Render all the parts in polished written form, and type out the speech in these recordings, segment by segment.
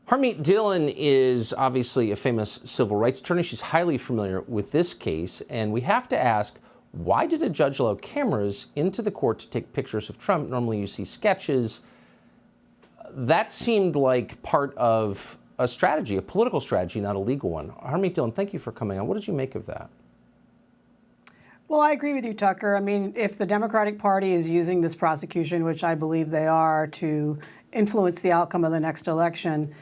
Harmeet Dhillon is obviously a famous civil rights attorney. She's highly familiar with this case, and we have to ask, why did a judge allow cameras into the court to take pictures of Trump? Normally you see sketches. That seemed like part of a strategy, a political strategy, not a legal one. Harmeet Dhillon, thank you for coming on. What did you make of that? Well, I agree with you, Tucker. I mean, if the Democratic Party is using this prosecution, which I believe they are, to influence the outcome of the next election,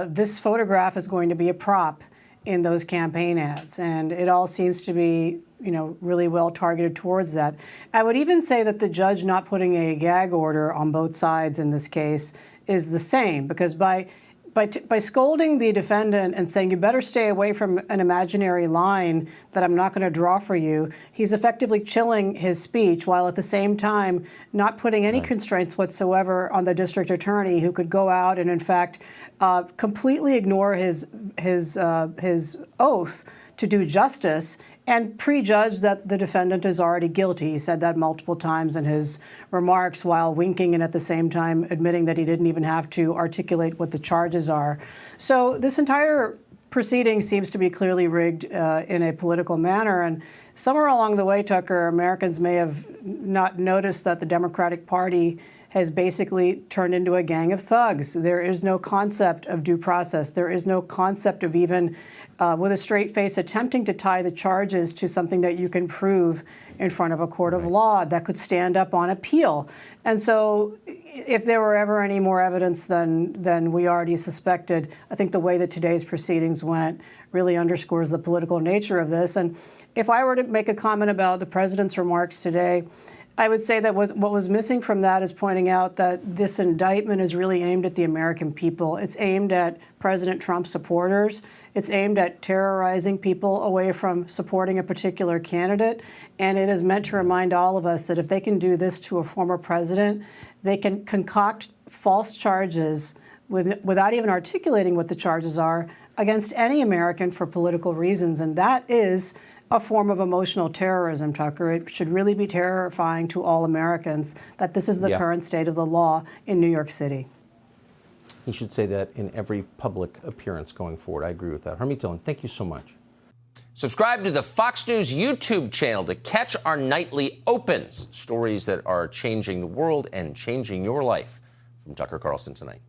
this photograph is going to be a prop in those campaign ads. And it all seems to be, really well targeted towards that. I would even say that the judge not putting a gag order on both sides in this case is the same, because by scolding the defendant and saying, you better stay away from an imaginary line that I'm not going to draw for you, he's effectively chilling his speech while at the same time not putting any constraints whatsoever on the district attorney, who could go out and, in fact, completely ignore his oath to do justice and prejudge that the defendant is already guilty. He said that multiple times in his remarks, while winking and at the same time admitting that he didn't even have to articulate what the charges are. So this entire proceeding seems to be clearly rigged in a political manner. And somewhere along the way, Tucker, Americans may have not noticed that the Democratic Party has basically turned into a gang of thugs. There is no concept of due process. There is no concept of even, with a straight face, attempting to tie the charges to something that you can prove in front of a court of law that could stand up on appeal. And so if there were ever any more evidence than we already suspected, I think the way that today's proceedings went really underscores the political nature of this. And if I were to make a comment about the president's remarks today, I would say that what was missing from that is pointing out that this indictment is really aimed at the American people. It's aimed at President Trump supporters. It's aimed at terrorizing people away from supporting a particular candidate. And it is meant to remind all of us that if they can do this to a former president, they can concoct false charges without even articulating what the charges are against any American for political reasons. And that is a form of emotional terrorism, Tucker. It should really be terrifying to all Americans that this is the current state of the law in New York City. He should say that in every public appearance going forward. I agree with that. Harmeet Dhillon, thank you so much. Subscribe to the Fox News YouTube channel to catch our nightly opens, stories that are changing the world and changing your life. From Tucker Carlson Tonight.